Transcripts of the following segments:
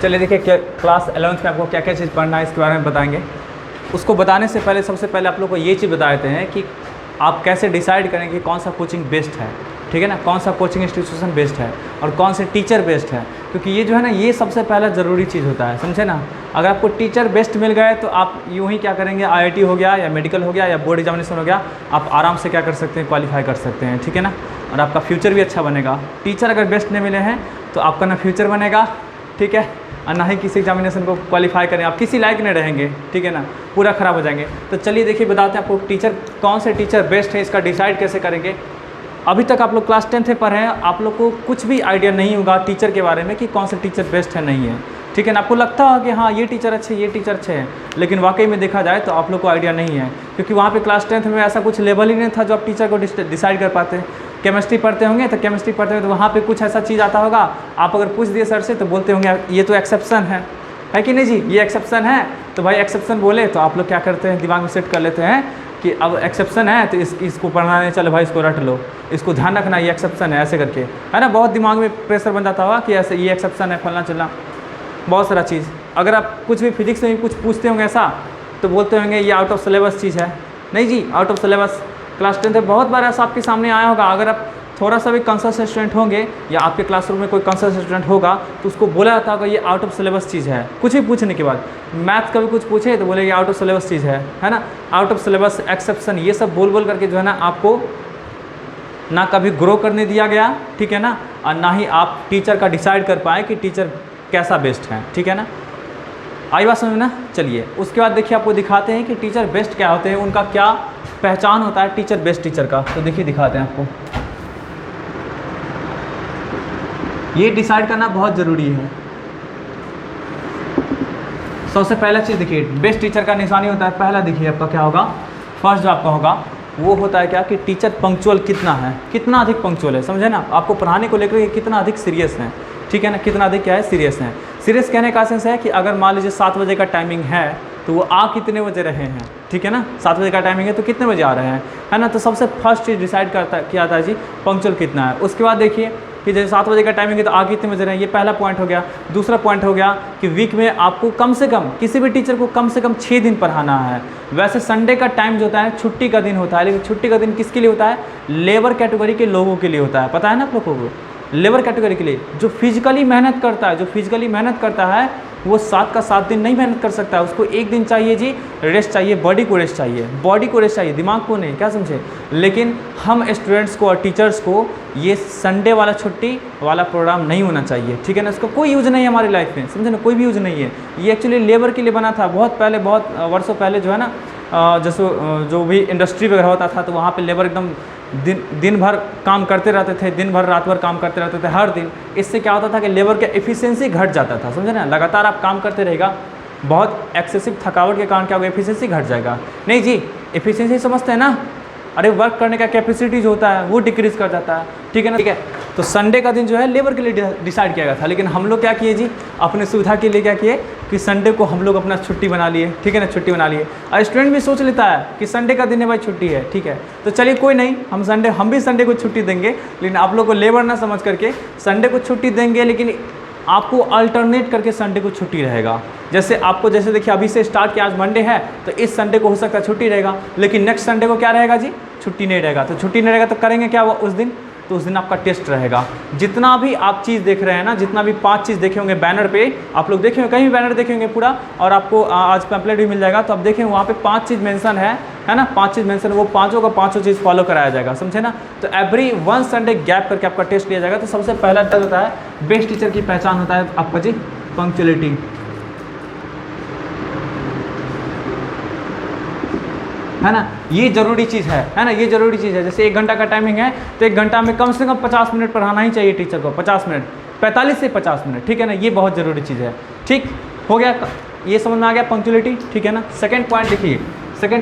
चलिए देखिए class 11th में आपको क्या क्या चीज़ पढ़ना है इसके बारे में बताएंगे। उसको बताने से पहले सबसे पहले आप लोग को ये चीज़ बता देते हैं कि आप कैसे डिसाइड करें कि कौन सा कोचिंग बेस्ट है, ठीक है ना, कौन सा कोचिंग इंस्टीट्यूशन बेस्ट है और कौन से टीचर बेस्ट है। क्योंकि ये जो है ना, ये सबसे पहला ज़रूरी चीज़ होता है, समझे ना। अगर आपको टीचर बेस्ट मिल गए तो आप यूँ ही क्या करेंगे, IIT हो गया या मेडिकल हो गया या बोर्ड एग्जामिनेशन हो गया, आप आराम से क्या कर सकते हैं, क्वालिफाई कर सकते हैं, ठीक है ना। और आपका फ्यूचर भी अच्छा बनेगा। टीचर अगर बेस्ट नहीं मिले हैं तो आपका ना फ्यूचर बनेगा, ठीक है, और ना ही किसी एग्जामिनेशन को क्वालिफाई करें, आप किसी लायक नहीं रहेंगे, ठीक है ना, पूरा ख़राब हो जाएंगे। तो चलिए देखिए बताते हैं आपको टीचर कौन से टीचर बेस्ट है, इसका डिसाइड कैसे करेंगे। अभी तक आप लोग क्लास 10th में पढ़े हैं, आप लोग को कुछ भी आइडिया नहीं होगा टीचर के बारे में कि कौन से टीचर बेस्ट है नहीं है, ठीक है ना। आपको लगता है कि हाँ ये टीचर अच्छे, ये टीचर अच्छे हैं, लेकिन वाकई में देखा जाए तो आप लोग को आइडिया नहीं है, क्योंकि वहाँ पे क्लास 10th में ऐसा कुछ लेवल ही नहीं था जो आप टीचर को डिसाइड कर पाते। केमिस्ट्री पढ़ते होंगे तो केमिस्ट्री पढ़ते होंगे तो वहाँ पे कुछ ऐसा चीज़ आता होगा, आप अगर पूछ दिए सर से तो बोलते होंगे ये तो एक्सेप्शन है कि नहीं जी, ये एक्सेप्शन है। तो भाई एक्सेप्शन बोले तो आप लोग क्या करते हैं, दिमाग में सेट कर लेते हैं कि अब एक्सेप्शन है तो इसको पढ़ना नहीं, चलो भाई इसको रट लो, इसको ध्यान रखना, ये एक्सेप्शन है, ऐसे करके, है ना। बहुत दिमाग में प्रेशर बन जाता होगा कि ऐसे ये एक्सेप्शन है, फलना चलना, बहुत सारा चीज़। अगर आप कुछ भी फिजिक्स में भी कुछ पूछते होंगे ऐसा तो बोलते होंगे ये आउट ऑफ सिलेबस चीज़ है। नहीं जी, out of syllabus class 10th में बहुत बार ऐसा आपके सामने आया होगा। अगर आप थोड़ा सा भी कॉन्शियस स्टूडेंट होंगे या आपके क्लासरूम में कोई कॉन्शियस स्टूडेंट होगा तो उसको बोला जाता होगा ये आउट ऑफ सिलेबस चीज़ है। कुछ भी पूछने के बाद, मैथ का भी कुछ पूछे तो बोले ये आउट ऑफ सिलेबस चीज़ है ना। आउट ऑफ सिलेबस, एक्सेप्शन, ये सब बोल करके जो है ना आपको ना कभी ग्रो करने दिया गया, ठीक है ना, और ना ही आप टीचर का डिसाइड कर पाए कि टीचर कैसा बेस्ट है, ठीक है ना। आई बात समझ में ना। चलिए उसके बाद देखिए आपको दिखाते हैं कि टीचर बेस्ट क्या होते हैं, उनका क्या पहचान होता है टीचर बेस्ट टीचर का। तो देखिए दिखाते हैं आपको, ये डिसाइड करना बहुत ज़रूरी है। सबसे पहला चीज़ देखिए, बेस्ट टीचर का निशानी होता है, पहला देखिए आपका क्या होगा, फर्स्ट जो आपका होगा वो होता है क्या कि टीचर पंक्चुअल कितना है, कितना अधिक पंक्चुअल है, समझे ना। आपको पढ़ाने को लेकर कितना अधिक सीरियस है, ठीक है ना, कितना अधिक क्या है, सीरियस है। सीरियस कहने का सेंस है कि अगर मान लीजिए 7 बजे का टाइमिंग है तो वो आ कितने बजे रहे हैं, ठीक है ना। 7 बजे का टाइमिंग है तो कितने बजे आ रहे हैं, है ना। तो सबसे फर्स्ट चीज़ डिसाइड किया था जी पंक्चुअल कितना है। उसके बाद देखिए कि जैसे 7 बजे का टाइमिंग है तो आ कितने बजे रहे हैं, ये पहला पॉइंट हो गया। दूसरा पॉइंट हो गया कि वीक में आपको कम से कम, किसी भी टीचर को कम से कम 6 दिन पढ़ाना है। वैसे संडे का टाइम जो होता है छुट्टी का दिन होता है, लेकिन छुट्टी का दिन किसके लिए होता है, लेबर कैटेगरी के लोगों के लिए होता है, पता है ना आप लोगों को। लेबर कैटेगरी के लिए जो फिजिकली मेहनत करता है, वो 7 का 7 दिन नहीं मेहनत कर सकता है। उसको एक दिन चाहिए जी रेस्ट चाहिए, बॉडी को रेस्ट चाहिए, दिमाग को नहीं, क्या समझे। लेकिन हम स्टूडेंट्स को और टीचर्स को ये संडे वाला छुट्टी वाला प्रोग्राम नहीं होना चाहिए, ठीक है ना। इसका कोई यूज़ नहीं है हमारी लाइफ में, समझे ना, कोई भी यूज़ नहीं है। ये एक्चुअली लेबर के लिए बना था, बहुत पहले, बहुत वर्षों पहले जो है ना, जैसे जो भी इंडस्ट्री वगैरह होता था तो वहाँ पे लेबर एकदम दिन भर काम करते रहते थे, दिन भर रात भर काम करते रहते थे हर दिन। इससे क्या होता था कि लेबर का एफिशिएंसी घट जाता था, समझे ना। लगातार आप काम करते रहेगा, बहुत एक्सेसिव थकावट के कारण क्या होगा, एफिशिएंसी घट जाएगा। नहीं जी, एफिशिएंसी समझते हैं ना, अरे वर्क करने का कैपेसिटी जो होता है वो डिक्रीज़ कर जाता है, ठीक है ना, ठीक है। तो संडे का दिन जो है लेबर के लिए डिसाइड किया गया था, लेकिन हम लोग क्या किए जी, अपने सुविधा के लिए क्या किए कि संडे को हम लोग अपना छुट्टी बना लिए, ठीक है ना, छुट्टी बना लिए। और स्टूडेंट भी सोच लेता है कि संडे का दिन है भाई, छुट्टी है, ठीक है, तो चलिए कोई नहीं, हम भी संडे को छुट्टी देंगे, लेकिन आप लोग को लेबर ना समझ करके संडे को छुट्टी देंगे, लेकिन आपको अल्टरनेट करके संडे को छुट्टी रहेगा। जैसे देखिए अभी से स्टार्ट किया, आज मंडे है तो इस संडे को हो सकता है छुट्टी रहेगा, लेकिन नेक्स्ट संडे को क्या रहेगा जी, छुट्टी नहीं रहेगा। तो छुट्टी नहीं रहेगा तो करेंगे क्या वो उस दिन, तो उस दिन आपका टेस्ट रहेगा। जितना भी आप चीज़ देख रहे हैं ना, जितना भी 5 चीज़ देखे होंगे बैनर पे, आप लोग देखे होंगे, कहीं भी बैनर देखे होंगे पूरा, और आपको आज पैम्पलेट भी मिल जाएगा, तो आप देखें वहाँ पे 5 चीज़ मेंशन है ना, 5 चीज़ मेंशन, वो पाँचों का पाँचों चीज़ फॉलो कराया जाएगा, समझे ना। तो एवरी 1 संडे गैप करके आपका टेस्ट लिया जाएगा। तो सबसे पहला टेस्ट होता है, बेस्ट टीचर की पहचान होता है आपका जी पंक्चुअलिटी, है ना। ये ज़रूरी चीज़ है ना, ये ज़रूरी चीज़ है। जैसे 1 घंटा का टाइमिंग है तो 1 घंटा में कम से कम 50 मिनट पढ़ाना ही चाहिए टीचर को, 50 मिनट, 45 से 50 मिनट, ठीक है ना। ये बहुत ज़रूरी चीज़ है, ठीक हो गया, ये समझ में आ गया पंक्चुअलिटी, ठीक है ना। सेकंड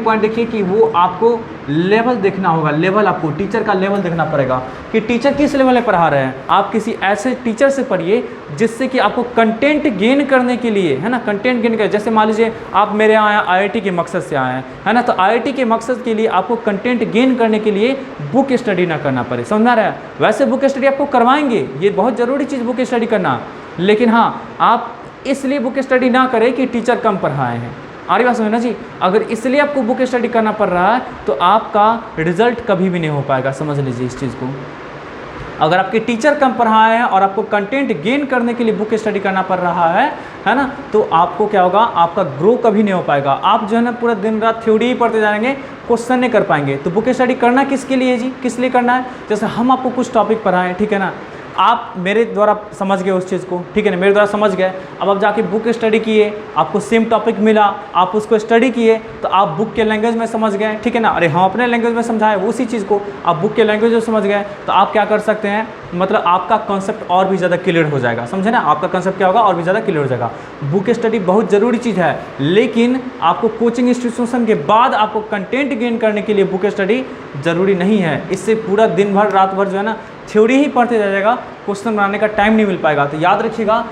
पॉइंट देखिए कि वो आपको लेवल देखना होगा, लेवल आपको टीचर का लेवल देखना पड़ेगा कि टीचर किस लेवल में पढ़ा रहे हैं। आप किसी ऐसे टीचर से पढ़िए जिससे कि आपको कंटेंट गेन करने के लिए, है ना, कंटेंट गेन कर, जैसे मान लीजिए आप मेरे यहाँ आए IIT के मकसद से आए हैं, है ना, तो IIT के मकसद के लिए आपको कंटेंट गेन करने के लिए बुक स्टडी ना करना पड़े, समझ में आ रहा है। वैसे बुक स्टडी आपको करवाएंगे, ये बहुत ज़रूरी चीज़ बुक स्टडी करना, लेकिन हाँ आप इसलिए बुक स्टडी ना करें कि टीचर कम पढ़ाए हैं। आ रही बात समझ ना जी। अगर इसलिए आपको बुक स्टडी करना पड़ रहा है तो आपका रिजल्ट कभी भी नहीं हो पाएगा, समझ लीजिए इस चीज़ को। अगर आपके टीचर कम पढ़ाए हैं और आपको कंटेंट गेन करने के लिए बुक स्टडी करना पड़ रहा है ना, तो आपको क्या होगा, आपका ग्रो कभी नहीं हो पाएगा। आप जो है ना पूरा दिन रात थ्योरी ही पढ़ते जाएंगे, क्वेश्चन नहीं कर पाएंगे। तो बुक स्टडी करना किसके लिए जी, किस लिए करना है? जैसे हम आपको कुछ टॉपिक पढ़ाएं, ठीक है ना, आप मेरे द्वारा समझ गए उस चीज़ को, ठीक है ना, मेरे द्वारा समझ गए। अब आप जाके बुक स्टडी किए, आपको सेम टॉपिक मिला, आप उसको स्टडी किए तो आप बुक के लैंग्वेज में समझ गए, ठीक है ना। अरे हम अपने लैंग्वेज में समझाएं उसी चीज़ को, आप बुक के लैंग्वेज में समझ गए तो आप क्या कर सकते हैं, मतलब आपका कॉन्सेप्ट और भी ज़्यादा क्लियर हो जाएगा, समझे ना। आपका कॉन्सेप्ट क्या होगा, और भी ज़्यादा क्लियर हो जाएगा। बुक स्टडी बहुत ज़रूरी चीज़ है, लेकिन आपको कोचिंग इंस्टीट्यूशन के बाद आपको कंटेंट गेन करने के लिए बुक स्टडी ज़रूरी नहीं है। इससे पूरा दिन भर रात भर जो है ना थ्योरी ही पढ़ते जाएगा, क्वेश्चन बनाने का टाइम नहीं मिल पाएगा। तो याद रखिएगा,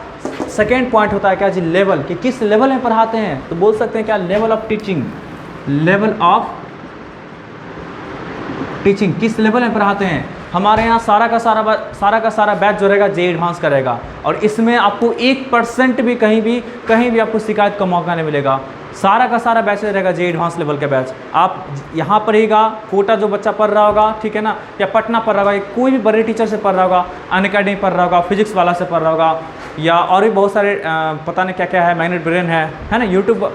सेकेंड पॉइंट होता है क्या जी, लेवल, कि किस लेवल में पढ़ाते हैं। तो बोल सकते हैं क्या, level of teaching, level of teaching, किस लेवल में पढ़ाते हैं। हमारे यहाँ सारा का सारा बैच जो रहेगा जे एडवांस का रहेगा, और इसमें आपको 1% भी कहीं भी आपको शिकायत का मौका नहीं मिलेगा। सारा का सारा बैच रहेगा जे एडवांस लेवल का बैच। आप यहाँ पढ़िएगा, कोटा जो बच्चा पढ़ रहा होगा, ठीक है ना, या पटना पढ़ रहा होगा, कोई भी बड़े टीचर से पढ़ रहा होगा, अनअकैडमी पढ़ रहा होगा, फिजिक्स वाला से पढ़ रहा होगा, या और भी बहुत सारे पता नहीं क्या क्या है, मैग्नेट ब्रेन है ना, यूट्यूब,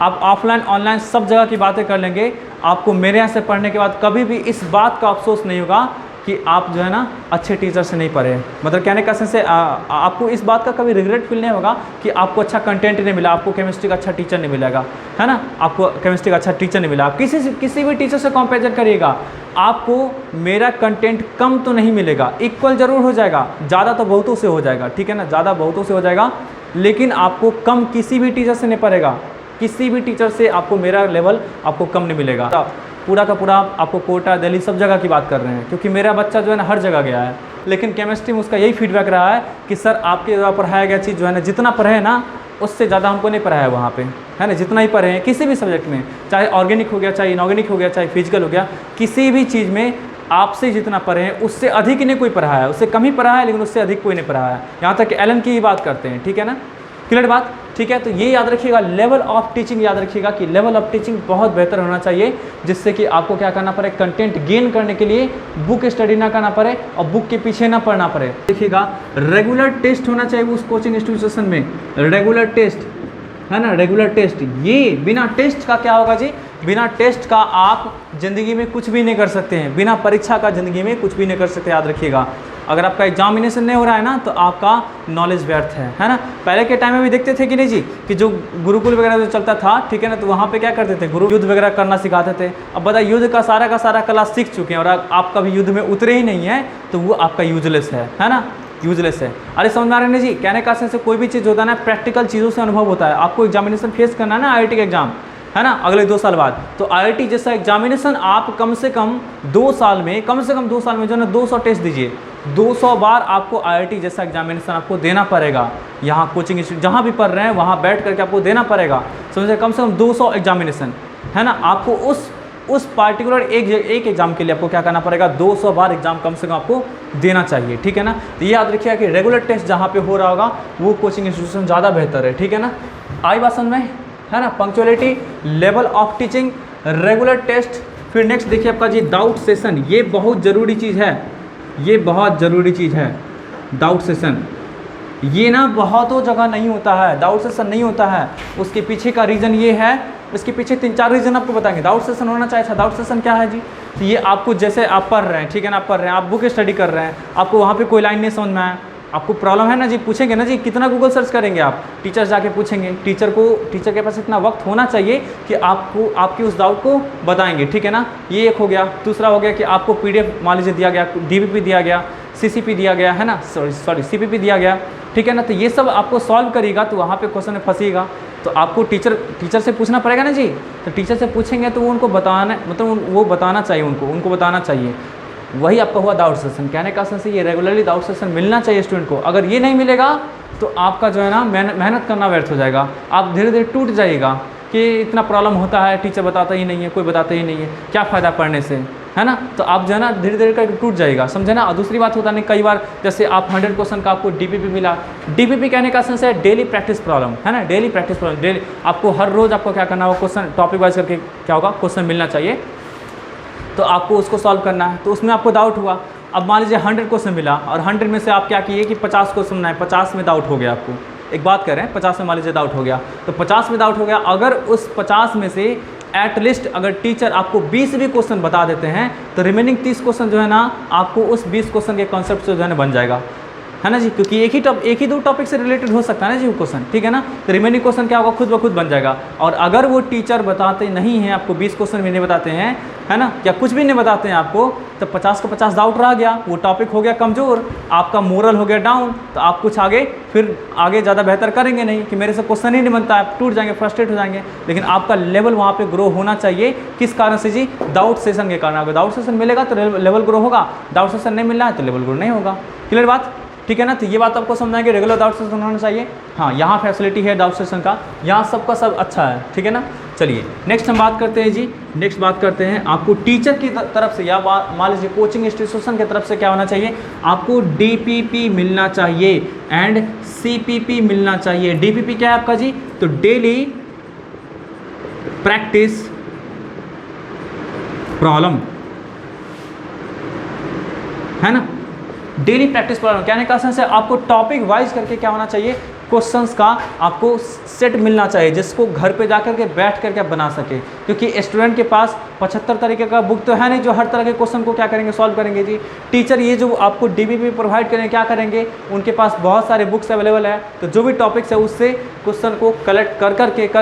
आप ऑफलाइन ऑनलाइन सब जगह की बातें कर लेंगे। आपको मेरे यहाँ से पढ़ने के बाद कभी भी इस बात का अफसोस नहीं होगा कि आप जो है ना अच्छे टीचर से नहीं पढ़े। मतलब कहने का सेंस है, आपको इस बात का कभी रिग्रेट फील नहीं होगा कि आपको अच्छा कंटेंट नहीं मिला, आपको केमिस्ट्री का अच्छा टीचर नहीं मिलेगा, है ना, आपको केमिस्ट्री का अच्छा टीचर नहीं मिला। आप किसी भी टीचर से कंपेरिजन करिएगा, आपको मेरा कंटेंट कम तो नहीं मिलेगा, इक्वल ज़रूर हो जाएगा, ज़्यादा तो बहुतों से हो जाएगा, ठीक है ना, ज़्यादा बहुतों से हो जाएगा, लेकिन आपको कम किसी भी टीचर से नहीं पड़ेगा। किसी भी टीचर से आपको मेरा लेवल आपको कम नहीं मिलेगा। पूरा का पूरा आपको कोटा, दिल्ली सब जगह की बात कर रहे हैं, क्योंकि मेरा बच्चा जो है ना हर जगह गया है, लेकिन केमिस्ट्री में उसका यही फीडबैक रहा है कि सर आपके द्वारा पढ़ाया गया चीज़ जो है ना, जितना पढ़े ना उससे ज़्यादा हमको नहीं पढ़ाया वहाँ पे, है ना। जितना ही पढ़े हैं किसी भी सब्जेक्ट में, चाहे ऑर्गेनिक हो गया, चाहे इनऑर्गेनिक हो गया, चाहे फिजिकल हो गया, किसी भी चीज़ में आपसे जितना पढ़े हैं उससे अधिक नहीं कोई पढ़ाया है, उससे कम ही पढ़ा है, लेकिन उससे अधिक कोई नहीं पढ़ाया है। यहाँ तक कि एलन की ही बात करते हैं, ठीक है ना, क्लियर बात, ठीक है। तो ये याद रखिएगा, लेवल ऑफ टीचिंग याद रखिएगा कि लेवल ऑफ टीचिंग बहुत बेहतर होना चाहिए, जिससे कि आपको क्या करना पड़े, कंटेंट गेन करने के लिए बुक स्टडी ना करना पड़े और बुक के पीछे ना पढ़ना पड़े। देखिएगा, रेगुलर टेस्ट होना चाहिए उस कोचिंग इंस्टीट्यूशन में, रेगुलर टेस्ट, है ना, रेगुलर टेस्ट। ये बिना टेस्ट का क्या होगा जी, बिना टेस्ट का आप ज़िंदगी में कुछ भी नहीं कर सकते हैं, बिना परीक्षा का ज़िंदगी में कुछ भी नहीं कर सकते, याद रखिएगा। अगर आपका एग्जामिनेशन नहीं हो रहा है ना, तो आपका नॉलेज व्यर्थ है ना। पहले के टाइम में भी देखते थे कि नहीं जी, कि जो गुरुकुल वगैरह जो चलता था, ठीक है ना, तो वहाँ पे क्या करते थे, गुरु युद्ध वगैरह करना सिखाते थे। अब बताइए, युद्ध का सारा कला सीख चुके हैं और आप कभी युद्ध में उतरे ही नहीं है, तो वो आपका यूजलेस है ना, यूजलेस है। अरे समझ में आ रहे हैं जी, कहने का सेंस कोई भी चीज़ होता है ना, प्रैक्टिकल चीज़ों से अनुभव होता है। आपको एग्जामिनेशन फेस करना है ना, IIT का एग्जाम, है ना, अगले 2 साल बाद, तो IIT जैसा एग्जामिनेशन आप कम से कम 2 साल में जो है ना 200 टेस्ट दीजिए, 200 बार आपको IIT जैसा एग्जामिनेशन आपको देना पड़ेगा। यहाँ कोचिंग इंस्टीट्यूट जहाँ भी पढ़ रहे हैं वहाँ बैठ करके आपको देना पड़ेगा, समझे, कम से कम 200 एग्जामिनेशन, है ना। आपको उस पार्टिकुलर एक एग्जाम के लिए आपको क्या करना पड़ेगा, 200 बार एग्जाम कम से कम आपको देना चाहिए, ठीक है ना। तो ये याद रखिएगा कि रेगुलर टेस्ट जहाँ पे हो रहा होगा वो कोचिंग इंस्टीट्यूशन ज़्यादा बेहतर है, ठीक है ना। आई बात समझ में, है ना। Punctuality, level of teaching, regular test. फिर नेक्स्ट देखिए आपका जी डाउट सेशन, ये बहुत ज़रूरी चीज़ है, ये बहुत ज़रूरी चीज़ है, डाउट सेशन। ये ना बहुतों जगह नहीं होता है, डाउट सेशन नहीं होता है। उसके पीछे का रीज़न ये है, इसके पीछे 3-4 रीज़न आपको बताएंगे। डाउट सेशन होना चाहिए था। डाउट सेशन क्या है जी, तो ये आपको जैसे आप पढ़ रहे हैं, ठीक है ना, आप पढ़ रहे हैं, आप बुक स्टडी कर रहे हैं, आपको वहाँ पे कोई लाइन नहीं समझ में आया, आपको प्रॉब्लम है ना जी, पूछेंगे ना जी, कितना गूगल सर्च करेंगे आप, टीचर जाके पूछेंगे, टीचर के पास इतना वक्त होना चाहिए कि आपको आपकी उस डाउट को बताएंगे, ठीक है ना। ये एक हो गया। दूसरा हो गया कि आपको PDF मान लीजिए दिया गया, DBP दिया गया, CCP दिया गया, है ना, सॉरी CPP दिया गया, ठीक है ना। तो ये सब आपको सॉल्व करिएगा तो वहाँ पे क्वेश्चन में फंसीगा, तो आपको टीचर से पूछना पड़ेगा ना जी। तो टीचर से पूछेंगे तो वो उनको बताना, मतलब वो बताना चाहिए, उनको बताना चाहिए। वही आपका हुआ डाउट सेशन। कहने का सेंस ये रेगुलरली डाउट सेशन मिलना चाहिए स्टूडेंट को। अगर ये नहीं मिलेगा तो आपका जो है ना मेहनत करना व्यर्थ हो जाएगा, आप धीरे धीरे टूट जाइएगा कि इतना प्रॉब्लम होता है, टीचर बताता ही नहीं है, कोई बताता ही नहीं है, क्या फ़ायदा पढ़ने से, है ना, तो आप जो है ना धीरे धीरे करके टूट जाएगा, समझे ना। और दूसरी बात होता नहीं, कई बार जैसे आप 100 क्वेश्चन का आपको डीपीपी मिला, डीपीपी कहने का सेंस है डेली प्रैक्टिस प्रॉब्लम, है ना, डेली प्रैक्टिस प्रॉब्लम, डेली आपको हर रोज़ आपको क्या करना होगा, क्वेश्चन टॉपिक वाइज करके क्या होगा, क्वेश्चन मिलना चाहिए, तो आपको उसको सॉल्व करना है। तो उसमें आपको डाउट हुआ, अब मान लीजिए 100 क्वेश्चन मिला और 100 में से आप क्या किए कि 50 क्वेश्चन बनाए, 50 में डाउट हो गया आपको, एक बात कर रहे हैं 50 में मान लीजिए डाउट हो गया, तो 50 में डाउट हो गया, अगर उस 50 में से एटलीस्ट अगर टीचर आपको 20 भी क्वेश्चन बता देते हैं तो रिमेनिंग 30 क्वेश्चन जो है ना आपको उस 20 क्वेश्चन के कॉन्सेप्ट से जो है ना बन जाएगा, है ना जी, क्योंकि एक ही दो टॉपिक से रिलेटेड हो सकता है ना जी वो क्वेश्चन, ठीक है ना। तो रिमेनिंग क्वेश्चन क्या होगा, खुद ब खुद बन जाएगा। और अगर वो टीचर बताते नहीं हैं आपको, 20 क्वेश्चन भी नहीं बताते हैं, है ना, या कुछ भी नहीं बताते हैं आपको, तो 50 का 50 डाउट रह गया, वो टॉपिक हो गया कमज़ोर, आपका मोरल हो गया डाउन, तो आप कुछ फिर आगे ज़्यादा बेहतर करेंगे नहीं कि मेरे से क्वेश्चन ही नहीं बनता, आप टूट जाएंगे, फ्रस्ट्रेट हो जाएंगे। लेकिन आपका लेवल वहाँ पे ग्रो होना चाहिए, किस कारण से जी, डाउट सेशन के कारण। अगर डाउट सेशन मिलेगा तो लेवल ग्रो होगा, डाउट सेशन नहीं मिल रहा है तो लेवल ग्रो नहीं होगा। क्लियर बात, ठीक है ना। तो ये बात आपको समझाएंगे, रेगुलर डाउट सेशन होना चाहिए। हाँ, यहाँ फैसिलिटी है डाउट सेशन का, यहाँ सबका सब अच्छा है, ठीक है ना। चलिए नेक्स्ट हम बात करते हैं जी, नेक्स्ट बात करते हैं आपको टीचर की तरफ से या मान लीजिए कोचिंग इंस्टीट्यूशन की तरफ से क्या होना चाहिए, आपको डीपीपी मिलना चाहिए एंड सीपीपी मिलना चाहिए। डीपीपी क्या है आपका जी, तो डेली प्रैक्टिस प्रॉब्लम, है ना, डेली प्रैक्टिस प्रॉब्लम कहने का सेंस है आपको टॉपिक वाइज करके क्या होना चाहिए, क्वेश्चंस का आपको सेट मिलना चाहिए जिसको घर पे जाकर के बैठ करके आप बना सके। क्योंकि स्टूडेंट के पास 75 तरीके का बुक तो है नहीं जो हर तरह के क्वेश्चन को क्या करेंगे, सॉल्व करेंगे जी। टीचर ये जो आपको डीपीपी प्रोवाइड करेंगे क्या करेंगे, उनके पास बहुत सारे बुक्स अवेलेबल है, तो जो भी टॉपिक्स है उससे क्वेश्चन को कलेक्ट कर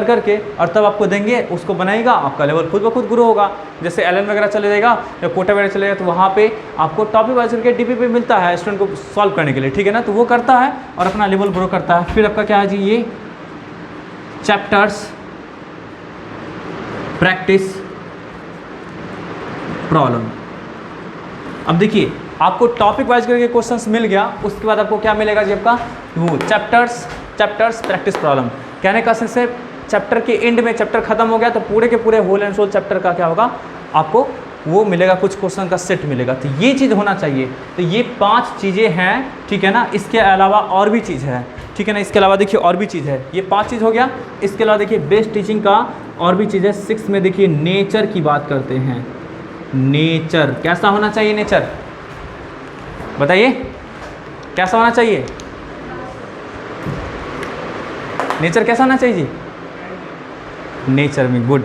करके और तब आपको देंगे, उसको बनाएगा, आपका लेवल खुद ब खुद ग्रो होगा। जैसे एलन वगैरह चले जाएगा या कोटा वगैरह चले जाएगा तो वहाँ पे आपको टॉपिक वाइज करके डीपीपी मिलता है स्टूडेंट को सॉल्व करने के लिए, ठीक है ना। तो वो करता है और अपना लेवल ग्रो करता है। फिर आपका क्या है जी, ये चैप्टर्स प्रैक्टिस प्रॉब्लम। अब देखिए आपको टॉपिक वाइज करके क्वेश्चंस मिल गया, उसके बाद आपको क्या मिलेगा जी, आपका वो चैप्टर्स प्रैक्टिस प्रॉब्लम। कहने का सेंस है चैप्टर के एंड में चैप्टर खत्म हो गया तो पूरे के पूरे होल एंड सोल चैप्टर का क्या होगा, आपको वो मिलेगा, कुछ क्वेश्चन का सेट मिलेगा। तो ये चीज़ होना चाहिए। तो ये 5 चीज़ें हैं, ठीक है ना। इसके अलावा और भी चीज़ है, ठीक है ना। इसके अलावा देखिए और भी चीज़ है, ये 5 चीज़ हो गया। इसके अलावा देखिए बेस्ट टीचिंग का और भी चीज़ है। 6 में देखिए नेचर की बात करते हैं। नेचर कैसा होना चाहिए, नेचर बताइए कैसा होना चाहिए, नेचर कैसा होना चाहिए जी। नेचर में गुड,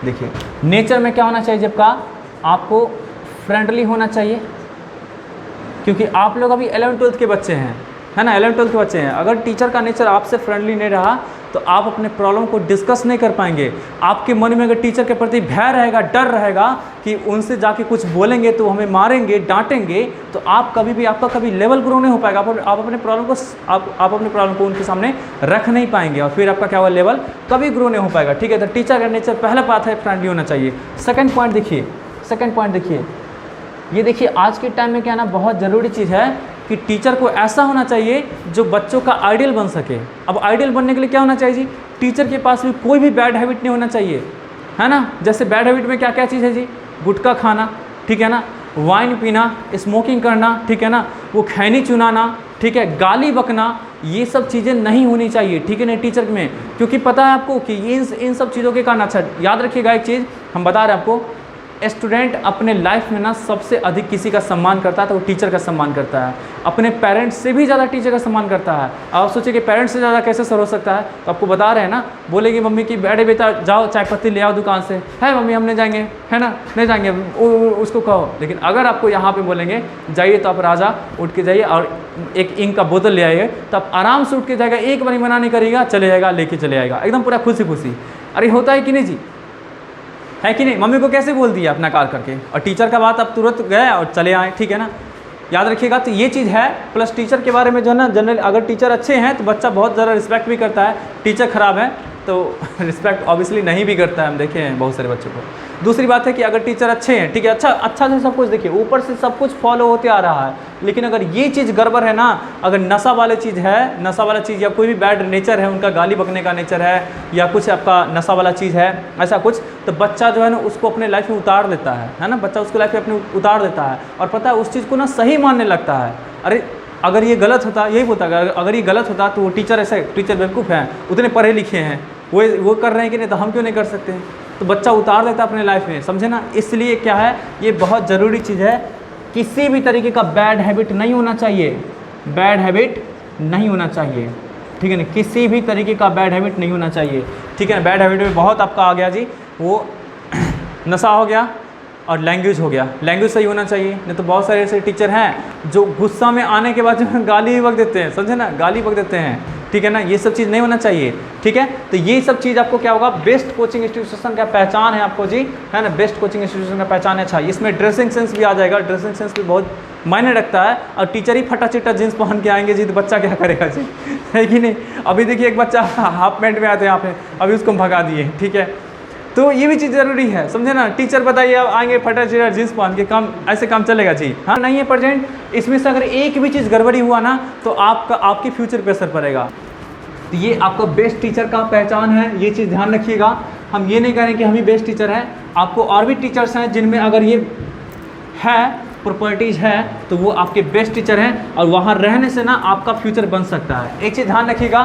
देखिए नेचर में क्या होना चाहिए जब का, आपको फ्रेंडली होना चाहिए। क्योंकि आप लोग अभी 11th-12th के बच्चे हैं, है ना, 11th-12th के बच्चे हैं। अगर टीचर का नेचर आपसे फ्रेंडली नहीं रहा तो आप अपने प्रॉब्लम को डिस्कस नहीं कर पाएंगे। आपके मन में अगर टीचर के प्रति भय रहेगा, डर रहेगा कि उनसे जाके कुछ बोलेंगे तो हमें मारेंगे, डांटेंगे, तो आप कभी भी, आपका कभी लेवल ग्रो नहीं हो पाएगा। आप अपने प्रॉब्लम को उनके सामने रख नहीं पाएंगे और फिर आपका क्या होगा, लेवल कभी ग्रो नहीं हो पाएगा, ठीक है। तो टीचर का नेचर पहला बात है फ्रेंडली होना चाहिए। सेकेंड पॉइंट देखिए, ये देखिए आज के टाइम में क्या ना बहुत ज़रूरी चीज़ है कि टीचर को ऐसा होना चाहिए जो बच्चों का आइडियल बन सके। अब आइडियल बनने के लिए क्या होना चाहिए जी, टीचर के पास भी कोई भी बैड हैबिट नहीं होना चाहिए, है ना। जैसे बैड हैबिट में क्या क्या चीज़ है जी, गुटखा खाना, ठीक है ना, वाइन पीना, स्मोकिंग करना, ठीक है ना, वो खैनी चुनाना, ठीक है, गाली बकना, ये सब चीज़ें नहीं होनी चाहिए, ठीक है ना, टीचर में। क्योंकि पता है आपको कि इन सब चीज़ों के कारण, अच्छा याद रखिएगा एक चीज़ हम बता रहे हैं आपको, स्टूडेंट अपने लाइफ में ना सबसे अधिक किसी का सम्मान करता है तो वो टीचर का सम्मान करता है। अपने पेरेंट्स से भी ज़्यादा टीचर का सम्मान करता है। आप सोचिए कि पेरेंट्स से ज़्यादा कैसे सर हो सकता है। तो आपको बता रहे हैं ना, बोलेगी मम्मी कि बैठे बेटा जाओ चाय पत्ती ले आओ दुकान से, है मम्मी हम नहीं जाएंगे, है ना, नहीं जाएंगे, उसको कहो। लेकिन अगर आपको यहाँ पे बोलेंगे जाइए तो आप राजा उठ के जाइए और एक इंक का बोतल ले आइए, तो आप आराम से उठ के जाएगा, एक बार मना नहीं करेगा, चले जाएगा, लेके चले आएगा एकदम पूरा खुशी। अरे होता है कि नहीं जी, है कि नहीं। मम्मी को कैसे बोल दिया अपना कार करके, और टीचर का बात अब तुरंत गए और चले आए, ठीक है ना। याद रखिएगा। तो ये चीज़ है। प्लस टीचर के बारे में जो है ना, जनरल अगर टीचर अच्छे हैं तो बच्चा बहुत ज़्यादा रिस्पेक्ट भी करता है। टीचर ख़राब है तो रिस्पेक्ट ऑब्वियसली नहीं भी करता है, हम देखे हैं बहुत सारे बच्चों को। दूसरी बात है कि अगर टीचर अच्छे हैं, ठीक है, अच्छा से सब कुछ देखिए, ऊपर से सब कुछ फॉलो होते आ रहा है, लेकिन अगर ये चीज़ गड़बड़ है ना, अगर नशा वाली चीज़ है, नशा वाला चीज़ या कोई भी बैड नेचर है, उनका गाली बकने का नेचर है या कुछ आपका नशा वाला चीज़ है ऐसा कुछ, तो बच्चा जो है ना उसको अपने लाइफ में उतार देता है ना, बच्चा उसको लाइफ में अपने उतार देता है और पता है उस चीज़ को ना सही मानने लगता है। अरे अगर ये गलत होता, यही होता है, अगर ये गलत होता तो वो टीचर ऐसे, टीचर बेवकूफ़ हैं, उतने पढ़े लिखे हैं, वो कर रहे हैं कि नहीं, तो हम क्यों नहीं कर सकते। तो बच्चा उतार लेता है अपने लाइफ में, समझे ना। इसलिए क्या है, ये बहुत ज़रूरी चीज़ है, किसी भी तरीके का बैड हैबिट नहीं होना चाहिए, बैड हैबिट नहीं होना चाहिए, ठीक है ना, किसी भी तरीके का बैड हैबिट नहीं होना चाहिए, ठीक है ना। बैड हैबिट में बहुत आपका आ गया जी, वो नशा हो गया और लैंग्वेज हो गया, लैंग्वेज सही होना चाहिए, नहीं तो बहुत सारे ऐसे टीचर हैं जो गुस्सा में आने के बाद जो है गाली बक देते हैं, समझे ना, गाली बक देते हैं, ठीक है ना, ये सब चीज़ नहीं होना चाहिए, ठीक है। तो ये सब चीज़ आपको क्या होगा, बेस्ट कोचिंग इंस्टीट्यूशन का पहचान है आपको जी, है ना, बेस्ट कोचिंग इंस्टीट्यूशन का पहचान है। अच्छा, इसमें ड्रेसिंग सेंस भी आ जाएगा, ड्रेसिंग सेंस भी बहुत मायने रखता है, और टीचर ही फटा चिट्टा जींस पहन के आएंगे जी, तो बच्चा क्या करेगा जी, है कि नहीं। अभी देखिए एक बच्चा हाफ पैंट में आते हैं यहाँ पे, अभी उसको भगा दिए, ठीक है। तो ये भी चीज़ ज़रूरी है, समझे ना। टीचर बताइए अब आएंगे फटा चिट्टा जींस पहन के, काम ऐसे काम चलेगा जी, हाँ नहीं है प्रेजेंट। इसमें से अगर एक भी चीज़ गड़बड़ी हुआ ना तो आपके फ्यूचर पे असर पड़ेगा। तो ये आपका बेस्ट टीचर का पहचान है, ये चीज़ ध्यान रखिएगा। हम ये नहीं कह रहे कि हम ही बेस्ट टीचर हैं, आपको और भी टीचर्स हैं जिनमें अगर ये है प्रॉपर्टीज़ है तो वो आपके बेस्ट टीचर हैं, और वहाँ रहने से ना आपका फ्यूचर बन सकता है। एक चीज़ ध्यान रखिएगा,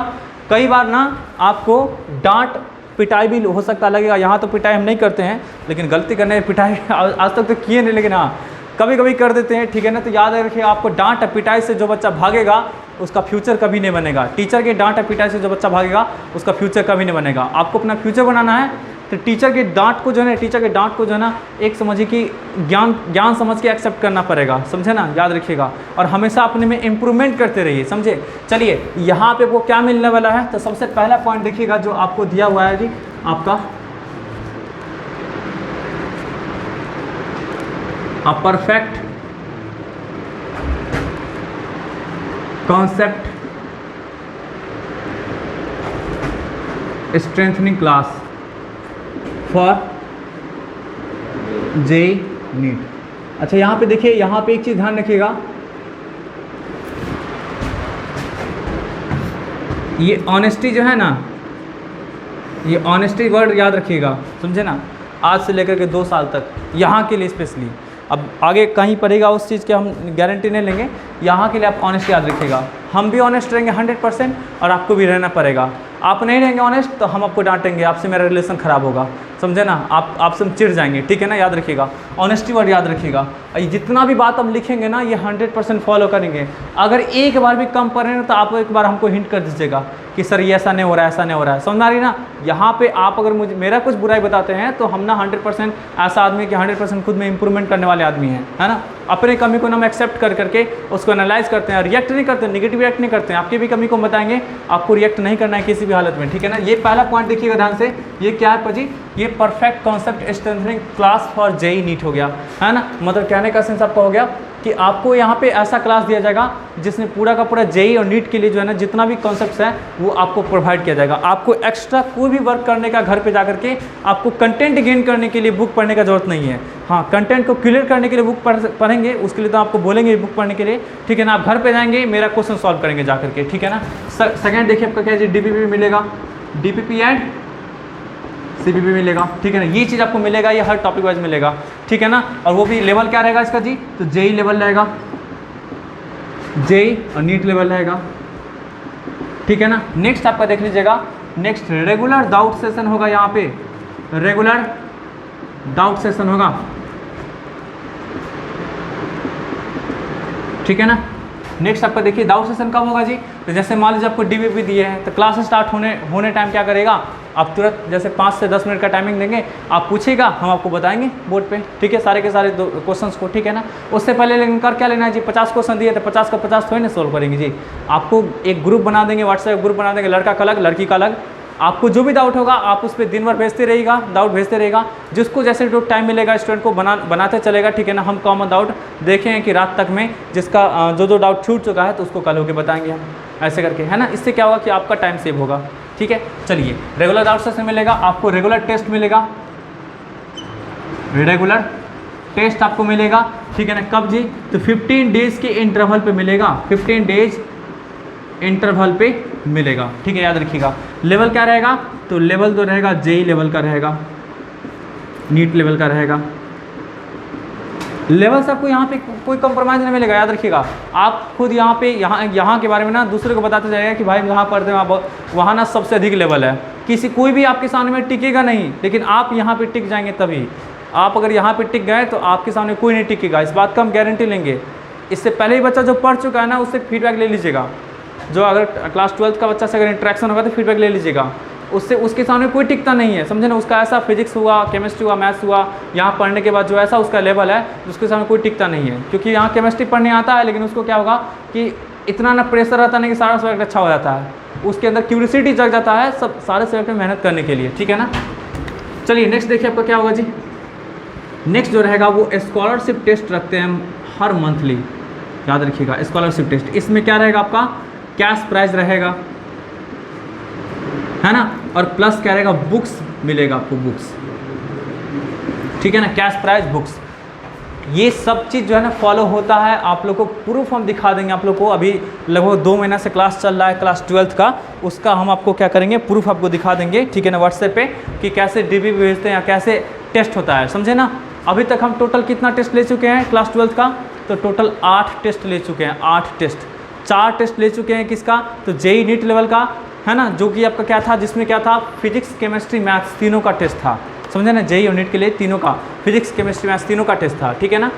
कई बार ना आपको डांट पिटाई भी हो सकता लगेगा, यहाँ तो पिटाई हम नहीं करते हैं, लेकिन गलती करने पिटाई आज तक तो किए नहीं, लेकिन हाँ कभी कभी कर देते हैं, ठीक है ना। तो याद रखिए, आपको डांट पिटाई से जो बच्चा भागेगा उसका फ्यूचर कभी नहीं बनेगा। टीचर के डांट पिटाई से जो बच्चा भागेगा उसका फ्यूचर कभी नहीं बनेगा। आपको अपना फ्यूचर बनाना है तो टीचर के डांट को जो है ना, टीचर के डांट को जो है ना, एक समझिए कि ज्ञान समझ के एक्सेप्ट करना पड़ेगा, समझे ना, याद रखिएगा। और हमेशा अपने में इम्प्रूवमेंट करते रहिए, समझे। चलिए यहाँ पे वो क्या मिलने वाला है, तो सबसे पहला पॉइंट देखिएगा जो आपको दिया हुआ है जी, आपका a perfect concept strengthening class for JEE NEET. अच्छा यहाँ पे देखिए, यहाँ पे एक चीज़ ध्यान रखिएगा, ये ऑनेस्टी जो है ना, ये ऑनेस्टी वर्ड याद रखिएगा, समझे ना। आज से लेकर के 2 साल तक यहाँ के लिए स्पेशली, अब आगे कहीं पड़ेगा उस चीज़ की हम गारंटी नहीं लेंगे, यहाँ के लिए आप ऑनेस्ट याद रखिएगा। हम भी ऑनेस्ट रहेंगे 100% और आपको भी रहना पड़ेगा। आप नहीं रहेंगे ऑनेस्ट तो हम आपको डांटेंगे, आपसे मेरा रिलेशन ख़राब होगा, समझे ना, आपसे हम चिढ़ जाएंगे, ठीक है ना, याद रखिएगा। ऑनेस्टी वर्ड याद रखिएगा। जितना भी बात हम लिखेंगे ना, ये 100% फॉलो करेंगे। अगर एक बार भी कम पढ़े ना तो आप एक बार हमको हिंट कर दीजिएगा कि सर ये ऐसा नहीं हो रहा है, ऐसा नहीं हो रहा है, समझ आ रही ना। यहाँ पे आप अगर मेरा कुछ बुराई बताते हैं तो हम ना 100% ऐसा आदमी कि 100% खुद में इंप्रूवमेंट करने वाले आदमी हैं, है ना। अपने कमी को ना हम एक्सेप्ट करके उसको एनालाइज करते हैं, रिएक्ट नहीं करते, निगेटिव रिएक्ट नहीं करते हैं। आपकी भी कमी को बताएंगे, आपको रिएक्ट नहीं करना है किसी भी हालत में, ठीक है ना। ये पहला पॉइंट देखिएगा ध्यान से, ये क्या है जी, ये perfect concept strengthening class for JEE NEET हो गया, है ना। मतलब कहने का सेंस आपका हो गया कि आपको यहाँ पे ऐसा क्लास दिया जाएगा जिसमें पूरा का पूरा जेई और नीट के लिए जो है ना, जितना भी कॉन्सेप्ट्स है वो आपको प्रोवाइड किया जाएगा। आपको एक्स्ट्रा कोई भी वर्क करने का घर पे जा करके आपको कंटेंट गेन करने के लिए बुक पढ़ने का जरूरत नहीं है। हाँ, कंटेंट को क्लियर करने के लिए बुक पढ़ेंगे, उसके लिए तो आपको बोलेंगे बुक पढ़ने के लिए, ठीक है ना। आप घर पे जाएंगे, मेरा क्वेश्चन सॉल्व करेंगे जा करके, ठीक है ना। सेकेंड देखिए आपका क्या है जी, डीपीपी मिलेगा, डीपीपी एंड सीपीपी मिलेगा, ठीक है ना। ये चीज़ आपको मिलेगा, ये हर टॉपिक वाइज मिलेगा, ठीक है ना। और वो भी लेवल क्या रहेगा इसका जी, तो जेई लेवल रहेगा, जेई और नीट लेवल रहेगा, ठीक है ना। नेक्स्ट आपका देख लीजिएगा, नेक्स्ट रेगुलर डाउट सेशन होगा, यहाँ पे रेगुलर डाउट सेशन होगा, ठीक है ना। नेक्स्ट आपका देखिए डाउट सेशन कब होगा जी, तो जैसे मान लीजिए आपको डीपीपी दिए हैं तो क्लास स्टार्ट होने टाइम क्या करेगा, आप तुरंत जैसे 5 से 10 मिनट का टाइमिंग देंगे, आप पूछेगा, हम आपको बताएंगे बोर्ड पे, ठीक है, सारे के सारे क्वेश्चंस को, ठीक है ना। उससे पहले लेकिन कर क्या लेना है जी, 50 क्वेश्चन दिए तो 50 का 50 थोड़ी ना सोल्व करेंगे जी। आपको एक ग्रुप बना देंगे, व्हाट्सएप ग्रुप बना देंगे, लड़का का अलग लड़की का अलग। आपको जो भी डाउट होगा आप उस पर दिन भर भेजते रहेगा, डाउट भेजते रहेगा, जिसको जैसे जो टाइम मिलेगा स्टूडेंट को बनाते चलेगा, ठीक है ना। हम कॉमन डाउट देखें हैं कि रात तक में जिसका जो डाउट छूट चुका है तो उसको कल होकर बताएंगे हम, ऐसे करके, है ना। इससे क्या होगा कि आपका टाइम सेव होगा, ठीक है। चलिए, रेगुलर आउटसोर्स से मिलेगा आपको, रेगुलर टेस्ट मिलेगा, रेगुलर टेस्ट आपको मिलेगा, ठीक है ना। कब जी? तो 15 डेज के इंटरवल पे मिलेगा, 15 डेज इंटरवल पे मिलेगा, ठीक है, याद रखिएगा। लेवल क्या रहेगा? तो लेवल तो रहेगा जेई लेवल का रहेगा, नीट लेवल का रहेगा। लेवल से आपको यहाँ पे कोई कंप्रोमाइज़ नहीं मिलेगा, याद रखिएगा। आप खुद यहाँ पे यहाँ के बारे में ना दूसरे को बताते जाएगा कि भाई यहाँ पढ़ते हैं वहाँ ना सबसे अधिक लेवल है, कोई भी आपके सामने में टिकेगा नहीं, लेकिन आप यहाँ पे टिक जाएंगे तभी। आप अगर यहाँ पे टिक गए तो आपके सामने कोई नहीं टिकेगा, इस बात का हम गारंटी लेंगे। इससे पहले ही बच्चा जो पढ़ चुका है ना उससे फीडबैक ले लीजिएगा, जो अगर क्लास 12th का बच्चा से अगर इंटरेक्शन होगा तो फीडबैक ले लीजिएगा, उससे उसके सामने कोई टिकता नहीं है, समझे ना। उसका ऐसा फिजिक्स हुआ, केमिस्ट्री हुआ, मैथ्स हुआ, यहाँ पढ़ने के बाद जो ऐसा उसका लेवल है उसके सामने कोई टिकता नहीं है, क्योंकि यहाँ केमिस्ट्री पढ़ने आता है, लेकिन उसको क्या होगा कि इतना ना प्रेशर रहता नहीं कि सारा सब्जेक्ट अच्छा हो जाता है, उसके अंदर क्यूरियोसिटी जग जाता है सब सारे सब्जेक्ट में मेहनत करने के लिए, ठीक है ना। चलिए नेक्स्ट देखिए आपका क्या होगा जी। नेक्स्ट जो रहेगा वो स्कॉलरशिप टेस्ट रखते हैं हम हर मंथली, याद रखिएगा। स्कॉलरशिप टेस्ट, इसमें क्या रहेगा आपका? कैश प्राइज रहेगा, है ना, और प्लस क्या रहेगा? बुक्स मिलेगा आपको, बुक्स, ठीक है ना, कैश प्राइज, बुक्स। ये सब चीज़ जो है ना फॉलो होता है। आप लोग को प्रूफ हम दिखा देंगे, आप लोग को अभी लगभग 2 महीना से क्लास चल रहा है क्लास 12th का, उसका हम आपको क्या करेंगे, प्रूफ आपको दिखा देंगे, ठीक है ना, व्हाट्सएप पे, कि कैसे डीबी भेजते हैं या कैसे टेस्ट होता है, समझे ना। अभी तक हम टोटल कितना टेस्ट ले चुके हैं क्लास 12th का? तो टोटल 8 टेस्ट ले चुके हैं, 8 टेस्ट। 4 टेस्ट ले चुके हैं किसका? तो जेई नीट लेवल का, है ना, जो कि आपका क्या था, जिसमें क्या था, फिजिक्स केमिस्ट्री मैथ्स तीनों का टेस्ट था, समझे ना। जेई और नीट के लिए तीनों का, फिजिक्स केमिस्ट्री मैथ्स तीनों का टेस्ट था, ठीक है ना।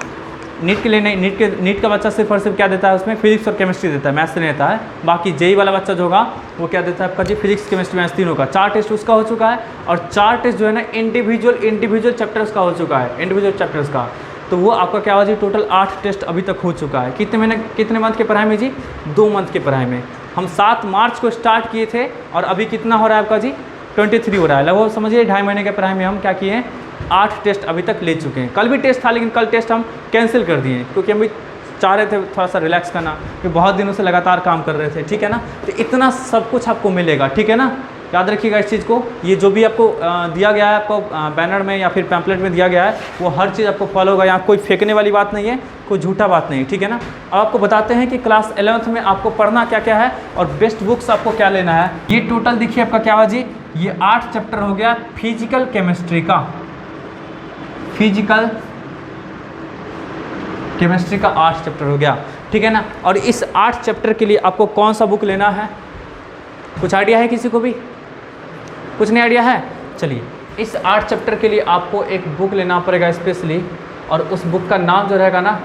नीट के लिए नहीं, नीट का बच्चा सिर्फ और सिर्फ क्या देता है उसमें, फिजिक्स और केमिस्ट्री देता है, मैथ्स नहीं देता है। बाकी जेई वाला बच्चा जो होगा वो क्या देता है आपका जी, फिजिक्स केमिस्ट्री मैथ्स तीनों का। 4 टेस्ट उसका हो चुका है, और 4 टेस्ट जो है ना इंडिविजुअल चैप्टर्स का हो चुका है, इंडिविजुअल चैप्टर्स का। तो वो आपका क्या हुआ जी, टोटल 8 टेस्ट अभी तक हो चुका है। कितने मंथ के पढ़ाई में जी? 2 मंथ के पढ़ाई में। हम 7 मार्च को स्टार्ट किए थे, और अभी कितना हो रहा है आपका जी, 23 हो रहा है, लगभग समझिए 2.5 महीने के पढ़ाई में हम क्या किए हैं, 8 टेस्ट अभी तक ले चुके हैं। कल भी टेस्ट था, लेकिन कल टेस्ट हम कैंसिल कर दिए, क्योंकि हम भी चाह रहे थे थोड़ा सा रिलैक्स करना, क्योंकि बहुत दिनों से लगातार काम कर रहे थे, ठीक है ना। तो इतना सब कुछ आपको मिलेगा, ठीक है ना, याद रखिएगा इस चीज़ को। ये जो भी आपको दिया गया है, आपको बैनर में या फिर पैम्पलेट में दिया गया है, वो हर चीज़ आपको फॉलो होगा, यहाँ कोई फेंकने वाली बात नहीं है, कोई झूठा बात नहीं, ठीक है ना। अब आपको बताते हैं कि क्लास 11th में आपको पढ़ना क्या क्या है और बेस्ट बुक्स आपको क्या लेना है। ये टोटल देखिए आपका क्या हुआ जी, ये 8 चैप्टर हो गया फिजिकल केमिस्ट्री का, फिजिकल केमिस्ट्री का 8 चैप्टर हो गया, ठीक है ना। और इस 8 चैप्टर के लिए आपको कौन सा बुक लेना है, कुछ आइडिया है किसी को भी? कुछ नहीं आइडिया है? चलिए, इस 8 चैप्टर के लिए आपको एक बुक लेना पड़ेगा स्पेशली, और उस बुक का नाम जो रहेगा ना,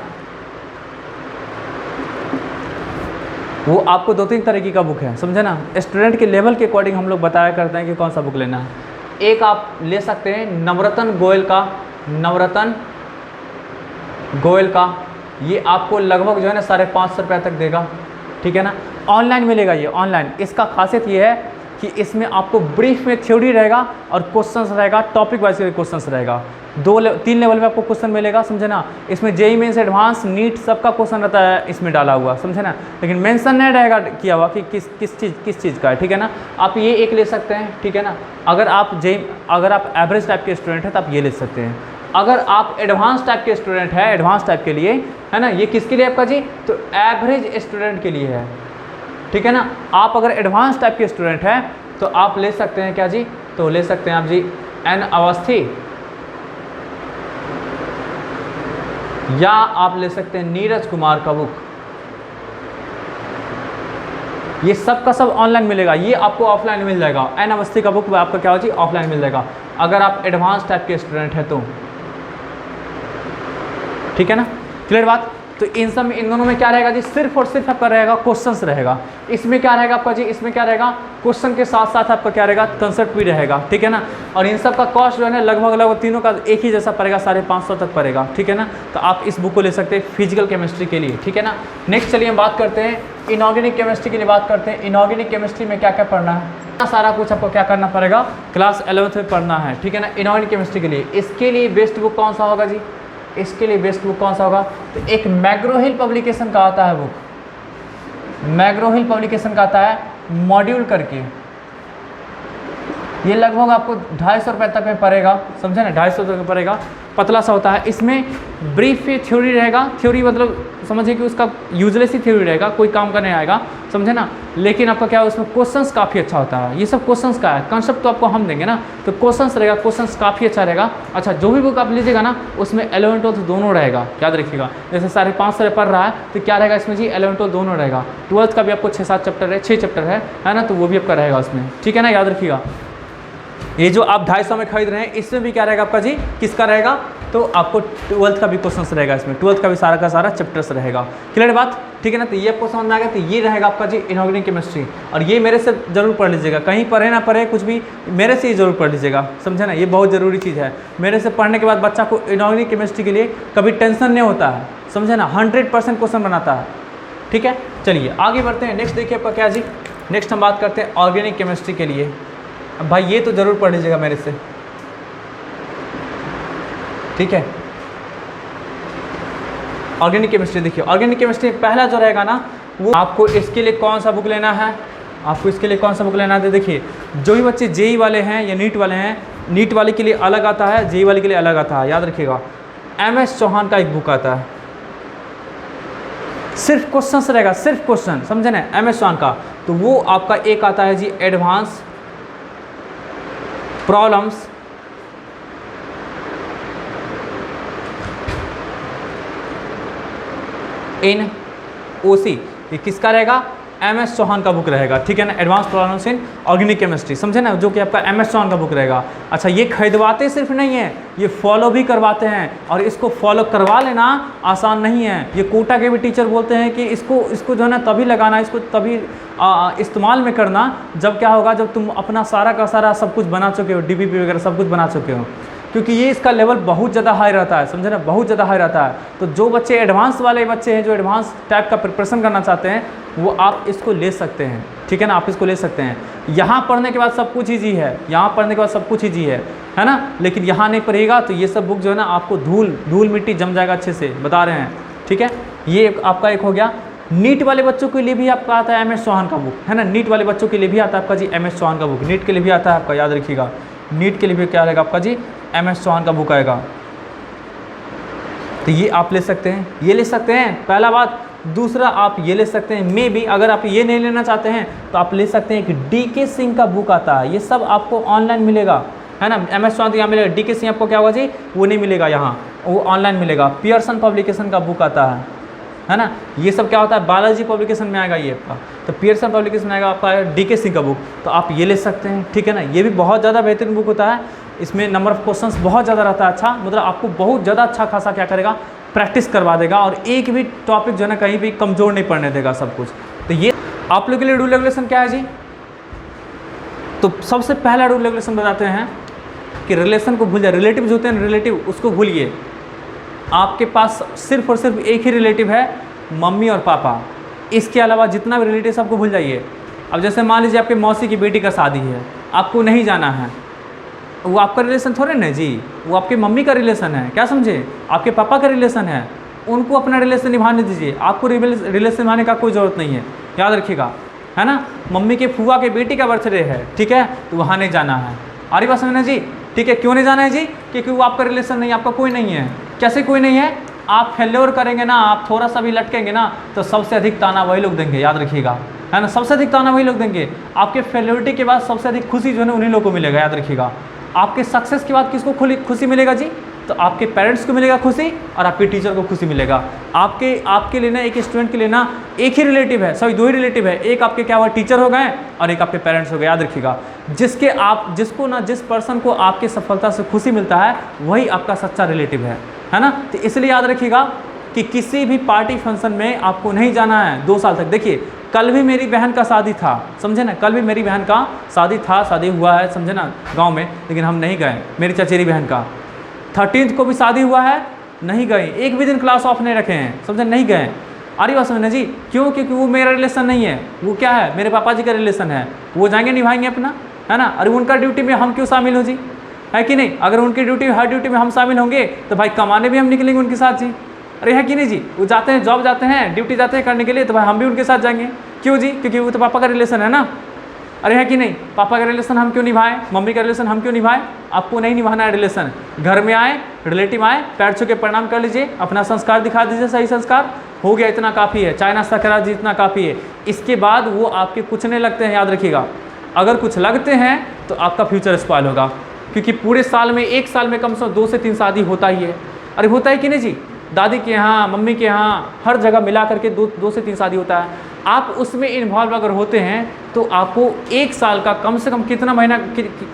वो आपको 2-3 तरीके का बुक है, समझे ना। स्टूडेंट के लेवल के अकॉर्डिंग हम लोग बताया करते हैं कि कौन सा बुक लेना है। एक आप ले सकते हैं नवरत्न गोयल का, नवरत्न गोयल का, ये आपको लगभग जो है ना 550 रुपये तक देगा, ठीक है ना। ऑनलाइन मिलेगा ये, ऑनलाइन। इसका खासियत ये है कि इसमें आपको ब्रीफ में थ्योरी रहेगा और क्वेश्चंस रहेगा, टॉपिक वाइज क्वेश्चंस रहेगा। 3 लेवल में आपको क्वेश्चन मिलेगा, समझे ना। इसमें जेई मेंस एडवांस नीट सबका क्वेश्चन रहता है इसमें डाला हुआ, समझे ना, लेकिन मेंशन नहीं रहेगा किया हुआ कि किस चीज़ का है, ठीक है ना। आप ये एक ले सकते हैं, ठीक है ना। अगर आप एवरेज टाइप के स्टूडेंट हैं तो आप ये ले सकते हैं। अगर आप एडवांस टाइप के स्टूडेंट हैं, एडवांस टाइप के लिए, है ना, ये किसके लिए आपका जी, तो एवरेज स्टूडेंट के लिए है, ठीक है ना। आप अगर एडवांस टाइप के स्टूडेंट हैं तो आप ले सकते हैं क्या जी, तो ले सकते हैं आप जी एन अवस्थी, या आप ले सकते हैं नीरज कुमार का बुक। ये सब का सब ऑनलाइन मिलेगा, ये आपको ऑफलाइन मिल जाएगा। एन अवस्थी का बुक आपका क्या हो जी, ऑफलाइन मिल जाएगा, अगर आप एडवांस टाइप के स्टूडेंट हैं तो, ठीक है ना। क्लियर बात। तो इन दोनों में क्या रहेगा जी, सिर्फ और सिर्फ आपका रहेगा क्वेश्चंस रहेगा। इसमें क्या रहेगा आपका जी, इसमें क्या रहेगा, क्वेश्चन के साथ साथ आपका क्या रहेगा, कंसेप्ट भी रहेगा, ठीक है ना। और इन सब का कॉस्ट जो है ना लगभग तीनों का एक ही जैसा पड़ेगा, 550 तक पड़ेगा, ठीक है ना। तो आप इस बुक को ले सकते हैं फिजिकल केमिस्ट्री के लिए, ठीक है ना। नेक्स्ट चलिए हम बात करते हैं इनऑर्गेनिक केमिस्ट्री के लिए बात करते हैं। इनऑर्गेनिक केमिस्ट्री में क्या क्या पढ़ना है, सारा कुछ आपको क्या करना पड़ेगा, क्लास 11th में पढ़ना है, ठीक है ना। इनऑर्गेनिक केमिस्ट्री के लिए, इसके लिए बेस्ट बुक कौन सा होगा जी, इसके लिए बेस्ट बुक कौन सा होगा, तो एक मैग्रो हिल पब्लिकेशन का आता है बुक, मैग्रो हिल पब्लिकेशन का आता है मॉड्यूल करके, ये लगभग आपको 250 रुपये तक में पड़ेगा, समझे ना, 250 रुपये में पड़ेगा, पतला सा होता है। इसमें ब्रीफ थ्योरी रहेगा, थ्योरी मतलब समझिए कि उसका यूजलेस ही थ्योरी रहेगा, कोई काम का नहीं आएगा, समझे ना। लेकिन आपका क्या है उसमें क्वेश्चंस काफ़ी अच्छा होता है। ये सब क्वेश्चंस का है, कंसेप्ट तो आपको हम देंगे ना, तो क्वेश्चंस रहेगा, क्वेश्चंस काफ़ी अच्छा रहेगा। अच्छा, जो भी बुक आप लीजिएगा ना उसमें 11 12 दोनों रहेगा, याद रखिएगा। जैसे 5.5 से पढ़ रहा है तो क्या रहेगा इसमें जी, 11 12 दोनों रहेगा। 12th का भी आपको 6-7 चैप्टर है, 6 चैप्टर है ना, तो वो भी आपका रहेगा उसमें, ठीक है ना, याद रखिएगा। ये जो आप 250 में खरीद रहे हैं इसमें भी क्या रहेगा आपका जी, किसका रहेगा, तो आपको 12th का भी क्वेश्चंस रहेगा इसमें, 12th का भी सारा का सारा चैप्टर्स रहेगा। क्लियर बात, ठीक है ना। तो ये आपको समझ में आ गया। तो ये रहेगा आपका जी इनऑर्गेनिक केमिस्ट्री, और ये मेरे से जरूर पढ़ लीजिएगा, कहीं पढ़े ना पढ़े कुछ भी, मेरे से ही जरूर पढ़ लीजिएगा, समझे ना, ये बहुत ज़रूरी चीज़ है। मेरे से पढ़ने के बाद बच्चा को इनऑर्गेनिक केमिस्ट्री के लिए कभी टेंशन नहीं होता है, समझे ना, 100% क्वेश्चन बनाता है, ठीक है। चलिए आगे बढ़ते हैं। नेक्स्ट देखिए आपका क्या जी, नेक्स्ट हम बात करते हैं ऑर्गेनिक केमिस्ट्री के लिए। अब भाई ये तो ज़रूर पढ़ लीजिएगा मेरे से, ठीक है। ऑर्गेनिक केमिस्ट्री देखिए, ऑर्गेनिक केमिस्ट्री पहला जो रहेगा ना, वो आपको इसके लिए कौन सा बुक लेना है, आपको इसके लिए कौन सा बुक लेना है। देखिए जो भी बच्चे जेई वाले हैं या नीट वाले हैं, नीट वाले के लिए अलग आता है, जेई वाले के लिए अलग आता है, याद रखिएगा। MS चौहान का एक बुक आता है, सिर्फ क्वेश्चन रहेगा, सिर्फ क्वेश्चन, समझे ना, MS चौहान का। तो वो आपका एक आता है जी एडवांस प्रॉब्लम्स इन OC, ये किसका रहेगा, MS चौहान का बुक रहेगा, ठीक है ना, advance problems in organic chemistry, समझे ना, जो कि आपका MS चौहान का बुक रहेगा। अच्छा, ये खरीदवाते सिर्फ नहीं है, ये फॉलो भी करवाते हैं, और इसको फॉलो करवा लेना आसान नहीं है। ये कोटा के भी टीचर बोलते हैं कि इसको जो है ना तभी लगाना, इसको तभी इस्तेमाल में करना जब क्या होगा, जब तुम अपना सारा का सारा सब कुछ बना चुके हो, DPP वगैरह सब कुछ बना चुके हो, क्योंकि ये इसका लेवल बहुत ज़्यादा हाई रहता है, समझे ना, बहुत ज़्यादा हाई रहता है। तो जो बच्चे एडवांस वाले बच्चे हैं, जो एडवांस टाइप का प्रिपरेशन करना चाहते हैं, वो आप इसको ले सकते हैं, ठीक है ना, आप इसको ले सकते हैं। यहाँ पढ़ने के बाद सब कुछ ईजी है, यहाँ पढ़ने के बाद सब कुछ ईजी है ना, लेकिन यहाँ नहीं पढ़ेगा तो ये सब बुक जो है ना आपको धूल मिट्टी जम जाएगा, अच्छे से बता रहे हैं, ठीक है। ये आपका एक हो गया। नीट वाले बच्चों के लिए भी आपका आता है MS चौहान का बुक, है ना, नीट वाले बच्चों के लिए भी आता है आपका जी MS चौहान का बुक, नीट के लिए भी आता है आपका, याद रखिएगा। नीट के लिए भी क्या रहेगा आपका जी, MS चौहान का बुक आएगा। तो ये आप ले सकते हैं, ये ले सकते हैं, पहला बात। दूसरा, आप ये ले सकते हैं, मे भी अगर आप ये नहीं लेना चाहते हैं तो आप ले सकते हैं कि DK सिंह का बुक आता है, ये सब आपको ऑनलाइन मिलेगा, है ना। MS चौहान तो यहाँ मिलेगा, DK सिंह आपको क्या होगा जी, वो नहीं मिलेगा यहाँ, वो ऑनलाइन मिलेगा। पियर्सन पब्लिकेशन का बुक आता है ना। ये सब क्या होता है, बालाजी पब्लिकेशन में आएगा ये आपका, तो पियर्सन पब्लिकेशन में आएगा आपका DK सिंह का बुक, तो आप ये ले सकते हैं, ठीक है ना। ये भी बहुत ज़्यादा बेहतरीन बुक होता है, इसमें नंबर ऑफ क्वेश्चंस बहुत ज़्यादा रहता है, अच्छा, मतलब आपको बहुत ज़्यादा अच्छा खासा क्या करेगा, प्रैक्टिस करवा देगा, और एक भी टॉपिक जो है ना कहीं भी कमज़ोर नहीं पड़ने देगा सब कुछ। तो ये आप लोग के लिए रूल रेगुलेशन क्या है जी। तो सबसे पहला रूल रेगुलेशन बताते हैं कि रिलेशन को भूल जाए, रिलेटिव जो होते हैं रिलेटिव, उसको भूलिए। आपके पास सिर्फ और सिर्फ एक ही रिलेटिव है, मम्मी और पापा, इसके अलावा जितना भी रिलेटिव सबको भूल जाइए। अब जैसे मान लीजिए आपके मौसी की बेटी का शादी है, आपको नहीं जाना है, वो आपका रिलेशन थोड़े ना जी, वो आपके मम्मी का रिलेशन है, क्या समझे, आपके पापा का रिलेशन है, उनको अपना रिलेशन निभाने दीजिए, आपको रिलेशन निभाने का कोई ज़रूरत नहीं है, याद रखिएगा, है ना। मम्मी के फूफा के बेटी का बर्थडे है, ठीक है, तो वहाँ नहीं जाना है, आ रही बात समझना जी, ठीक है। क्यों नहीं जाना है जी, क्योंकि वो आपका रिलेशन नहीं, आपका कोई नहीं है। कैसे कोई नहीं है, आप फेल्योर करेंगे ना, आप थोड़ा सा भी लटकेंगे ना, तो सबसे अधिक ताना वही लोग देंगे, याद रखिएगा, है ना, सबसे अधिक ताना वही लोग देंगे। आपके फेल्योरिटी के बाद सबसे अधिक खुशी जो है ना उन्हीं लोगों को मिलेगा, याद रखिएगा। आपके सक्सेस के बाद किसको खुशी मिलेगा जी, तो आपके पेरेंट्स को मिलेगा खुशी, और आपके टीचर को खुशी मिलेगा। आपके लिए ना, एक स्टूडेंट के लिए ना एक ही रिलेटिव है, सॉरी 2 ही रिलेटिव है, एक आपके क्या हुआ, टीचर हो गए, और एक आपके पेरेंट्स हो गए, याद रखिएगा। जिसको ना, जिस पर्सन को आपकी सफलता से खुशी मिलता है, वही आपका सच्चा रिलेटिव है ना। तो इसलिए याद रखिएगा कि किसी भी पार्टी फंक्शन में आपको नहीं जाना है 2 साल तक। देखिए कल भी मेरी बहन का शादी था, समझे ना, कल भी मेरी बहन का शादी हुआ है, समझे ना, गांव में, लेकिन हम नहीं गए। मेरी चचेरी बहन का 13th को भी शादी हुआ है, नहीं गए, एक भी दिन क्लास ऑफ नहीं रखे हैं, समझे, नहीं गए। आ रही बात समझना जी, क्यों, क्योंकि वो मेरा रिलेशन नहीं है, वो क्या है, मेरे पापा जी का रिलेशन है, वो जाएंगे निभाएंगे अपना, है ना। अरे उनका ड्यूटी में हम क्यों शामिल हो जी, है कि नहीं। अगर उनकी ड्यूटी, हर ड्यूटी में हम शामिल होंगे तो भाई कमाने भी हम निकलेंगे उनके साथ जी, अरे है कि नहीं जी। वो जाते हैं, जॉब जाते हैं, ड्यूटी जाते हैं करने के लिए, तो भाई हम भी उनके साथ जाएंगे, क्यों जी, क्योंकि वो तो पापा का रिलेशन है ना, अरे है कि नहीं, पापा का रिलेशन हम क्यों निभाएं, मम्मी का रिलेशन हम क्यों निभाएं, आपको नहीं निभाना है रिलेशन। घर में आए, रिलेटिव आए, पैर छू के प्रणाम कर लीजिए, अपना संस्कार दिखा दीजिए, सही संस्कार हो गया, इतना काफ़ी है। चाय नाश्ता करा दीजिए, इतना काफ़ी है। इसके बाद वो आपके कुछ नहीं लगते हैं, याद रखिएगा। अगर कुछ लगते हैं तो आपका फ्यूचर स्पॉइल होगा, क्योंकि पूरे साल में, एक साल में कम से कम 2 से 3 शादी होता ही है। अरे होता है कि नहीं जी, दादी के यहाँ, मम्मी के यहाँ, हर जगह मिला करके 2 से 3 शादी होता है। आप उसमें इन्वॉल्व अगर होते हैं तो आपको 1 साल का कम से कम कितना महीना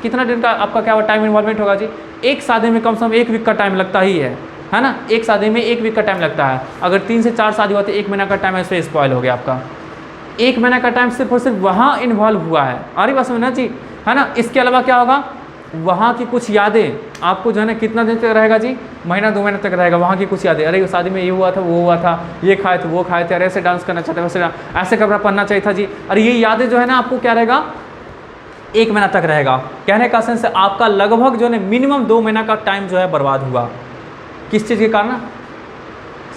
कितना दिन का आपका क्या टाइम इन्वॉल्वमेंट होगा जी। एक शादी में कम से कम 1 वीक का टाइम लगता ही है ना। एक शादी में 1 वीक का टाइम लगता है। अगर 3 से 4 शादी होती है, 1 महीना का टाइम ऐसे स्पॉइल हो गया आपका। 1 महीना का टाइम सिर्फ और सिर्फ वहाँ इन्वॉल्व हुआ है। अरे बात समझना जी, है ना। इसके अलावा क्या होगा, वहाँ की कुछ यादें आपको जो है ना कितना दिन तक रहेगा जी, महीना 2 महीने तक रहेगा। वहाँ की कुछ यादें, अरे शादी में ये हुआ था, वो हुआ था, ये खाए थे, वो खाए थे, अरे ऐसे डांस करना चाहते, वैसे ऐसे कपड़ा पहनना चाहिए था जी। अरे ये यादें जो है ना आपको क्या रहेगा, 1 महीना तक रहेगा। कहने का सेंस है आपका लगभग जो है ना मिनिमम 2 महीना का टाइम जो है बर्बाद हुआ। किस चीज़ के कारण,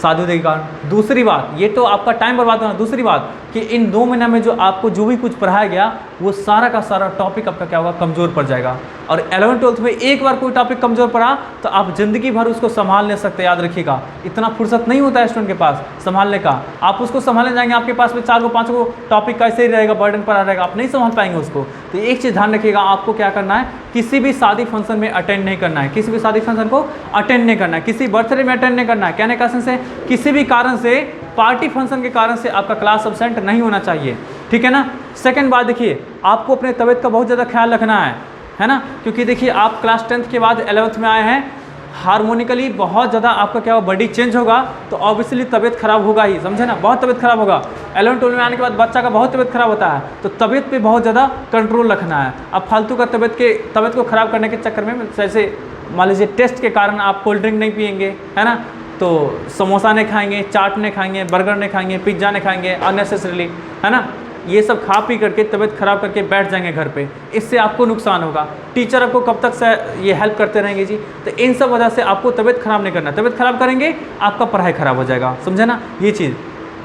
शादी के कारण। दूसरी बात, ये तो आपका टाइम बर्बाद होना। दूसरी बात कि इन 2 महीना में जो आपको जो भी कुछ पढ़ाया गया वो सारा का सारा टॉपिक आपका क्या होगा, कमज़ोर पड़ जाएगा। और 11th-12th में एक बार कोई टॉपिक कमज़ोर पड़ा तो आप ज़िंदगी भर उसको संभाल नहीं सकते, याद रखिएगा। इतना फुर्सत नहीं होता है स्टूडेंट के पास संभालने का। आप उसको संभालने जाएंगे, आपके पास में 4-5 को टॉपिक कैसे ही रहेगा, बर्डन पड़ा रहेगा, आप नहीं संभाल पाएंगे उसको। तो एक चीज़ ध्यान रखिएगा, आपको क्या करना है, किसी भी शादी फंक्शन में अटेंड नहीं करना है, किसी भी शादी फंक्शन को अटेंड नहीं करना है, किसी बर्थडे में अटेंड नहीं करना है। कहने का सेंस है किसी भी कारण से, पार्टी फंक्शन के कारण से आपका क्लास एब्सेंट नहीं होना चाहिए, ठीक है ना। सेकंड बात देखिए, आपको अपने तबीयत का बहुत ज़्यादा ख्याल रखना है ना। क्योंकि देखिए आप क्लास 10th के बाद 11th में आए हैं, हार्मोनिकली बहुत ज़्यादा आपका क्या होगा, बॉडी चेंज होगा, तो ऑब्वियसली तबीयत खराब होगा ही, समझे ना, बहुत तबीयत खराब होगा। 11th-12th में आने के बाद बच्चा का बहुत तबीयत खराब होता है, तो तबीयत पे बहुत ज़्यादा कंट्रोल रखना है। अब फालतू का तबीयत को ख़राब करने के चक्कर में, जैसे मान लीजिए टेस्ट के कारण आप कोल्ड ड्रिंक नहीं पियेंगे, है ना, तो समोसा नहीं खाएंगे, चाट नहीं खाएंगे, बर्गर नहीं खाएंगे, पिज्ज़ा नहीं खाएंगे अननेसेसरीली, है ना। ये सब खा पी करके तबीयत खराब करके बैठ जाएंगे घर पे, इससे आपको नुकसान होगा। टीचर आपको कब तक से ये हेल्प करते रहेंगे जी। तो इन सब वजह से आपको तबीयत खराब नहीं करना। तबीयत खराब करेंगे आपका पढ़ाई खराब हो जाएगा, समझे ना ये चीज़,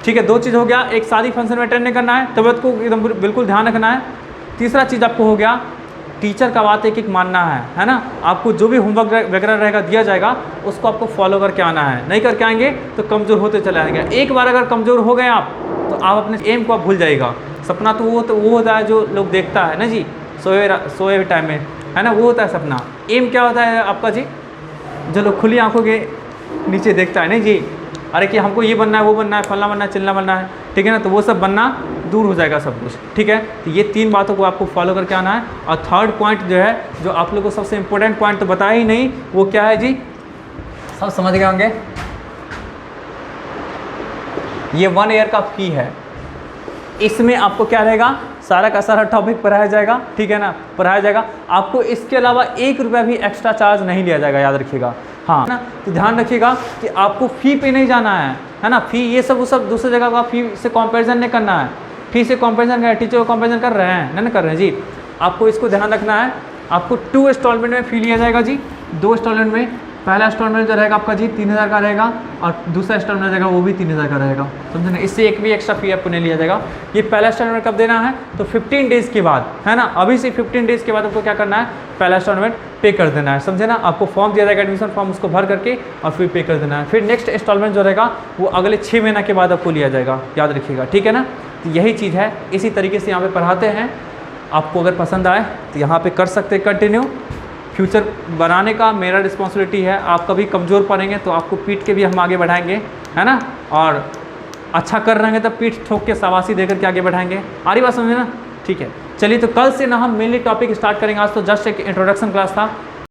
ठीक है। 2 चीज़ हो गया, एक शादी फंक्शन में अटेंड नहीं करना है, तबीयत को एकदम बिल्कुल ध्यान रखना है। तीसरा चीज़ आपको हो गया, टीचर का बात एक मानना है ना। आपको जो भी होमवर्क वगैरह रहेगा दिया जाएगा उसको आपको फॉलो करके आना है। नहीं करके आएंगे तो कमज़ोर होते चले आएंगे। एक बार अगर कमज़ोर हो गए आप तो आप अपने एम को आप भूल जाइएगा। सपना तो वो होता है जो लोग देखता है ना जी, सोए हुए टाइम में, है ना, वो होता है सपना। एम क्या होता है आपका जी, जो लोग खुली आंखों के नीचे देखता है, नहीं जी, अरे कि हमको ये बनना है, वो बनना है, फलना बनना है, चिल्ला बनना है, ठीक है ना, तो वो सब बनना दूर हो जाएगा सब कुछ, ठीक है। तो ये 3 बातों को आपको फॉलो करके आना है। और थर्ड पॉइंट जो है, जो आप लोगों को सबसे इंपॉर्टेंट पॉइंट तो बताया ही नहीं, वो क्या है जी, सब समझ गए होंगे। ये 1 ईयर का फी है, इसमें आपको क्या रहेगा, सारा का सारा टॉपिक पढ़ाया जाएगा, ठीक है ना, पढ़ाया जाएगा। आपको इसके अलावा 1 रुपया भी एक्स्ट्रा चार्ज नहीं लिया जाएगा, याद रखिएगा, हाँ ना। तो ध्यान रखिएगा कि आपको फ़ी पे नहीं जाना है ना। फ़ी ये सब वो सब दूसरी जगह का फ़ी से कंपैरिजन नहीं करना है। फ़ी से कंपैरिजन कर, टीचर को कंपैरिजन कर रहे हैं, नहीं कर रहे हैं जी। आपको इसको ध्यान रखना है। आपको 2 इंस्टॉलमेंट में फ़ी लिया जाएगा जी, 2 इंस्टॉलमेंट में। पहला इंस्टॉलमेंट जो रहेगा आपका जी 3000 का रहेगा, और दूसरा इंस्टॉलमेंट रहेगा वो भी 3000 का रहेगा, समझे ना। इससे एक भी एक्स्ट्रा फी आपको नहीं लिया जाएगा। ये पहला इंस्टॉलमेंट कब देना है, तो 15 डेज़ के बाद, है ना। अभी से 15 डेज़ के बाद आपको क्या करना है, पहला इंस्टॉलमेंट पे कर देना है, समझे ना। आपको फॉर्म दिया जाएगा, एडमिशन फॉर्म, उसको भर करके और फिर पे कर देना है। फिर नेक्स्ट इंस्टॉलमेंट जो रहेगा वो अगले 6 महीना के बाद आपको लिया जाएगा, याद रखिएगा, ठीक है ना। तो यही चीज़ है, इसी तरीके से यहाँ पे पढ़ाते हैं। आपको अगर पसंद आए तो यहाँ पे कर सकते हैं कंटिन्यू। फ्यूचर बनाने का मेरा रिस्पॉन्सिबिलिटी है। आप कभी कमज़ोर पड़ेंगे तो आपको पीट के भी हम आगे बढ़ाएंगे, है ना। और अच्छा कर रहे हैं तो पीठ ठोक के शाबाशी देकर के आगे बढ़ाएंगे। आ रही बात समझे ना, ठीक है। चलिए, तो कल से ना हम मेनली टॉपिक स्टार्ट करेंगे। आज तो जस्ट एक इंट्रोडक्शन क्लास था।